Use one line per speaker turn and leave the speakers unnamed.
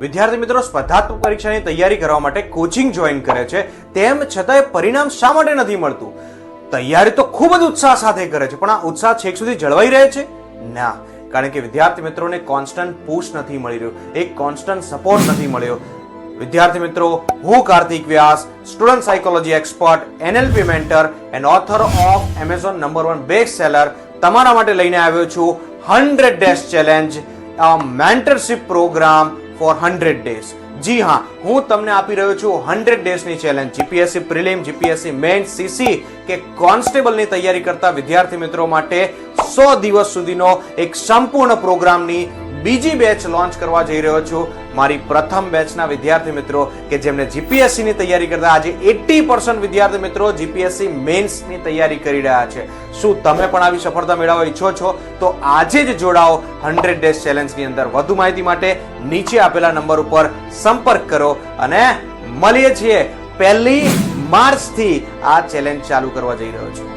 વિદ્યાર્થી મિત્રો સ્પર્ધાત્મક પરીક્ષાની તૈયારી કરવા માટે કોચિંગ જોઈન કરે છે, તેમ છતાંય પરિણામ શા માટે નથી મળતું? તૈયારી તો ખૂબ જ ઉત્સાહ સાથે કરે છે, પણ આ ઉત્સાહ છેક સુધી જળવાઈ રહે છે? ના, કારણ કે વિદ્યાર્થી મિત્રોને કોન્સ્ટન્ટ પુશ નથી મળી રહ્યો, એક કોન્સ્ટન્ટ સપોર્ટ નથી મળ્યો. વિદ્યાર્થી મિત્રો, હું Kartik Vyas, student psychology expert, NLP mentor and author of Amazon number 1 best seller તમારા માટે લઈને આવ્યો છું 100 days challenge, mentorship programme for 100 days. જી હા, હું તમને આપી રહ્યો છું 100 ડેઝની ચેલેન્જ. GPSC prelim, GPSC mains, CC કે કોન્સ્ટેબલની તૈયારી કરતા વિદ્યાર્થી મિત્રો માટે 100 દિવસ સુધીનો એક સંપૂર્ણ પ્રોગ્રામની બીજી બેચ લોન્ચ કરવા જઈ રહ્યો છું. મારી પ્રથમ બેચના વિદ્યાર્થી મિત્રો કે જેમને જીપીએસસી ની તૈયારી કરતા આજે 80% વિદ્યાર્થી મિત્રો જીપીએસસી મેઇન્સ ની તૈયારી કરી રહ્યા છે. શું તમે પણ આવી સફળતા મેળવવા ઈચ્છો છો? તો આજે જ જોડાઓ 100 ડેઝ ચેલેન્જ ની અંદર. વધુ માહિતી માટે નીચે આપેલા નંબર ઉપર સંપર્ક કરો અને મળીએ છીએ 1 માર્ચ થી આ ચેલેન્જ ચાલુ કરવા જઈ રહ્યો છું.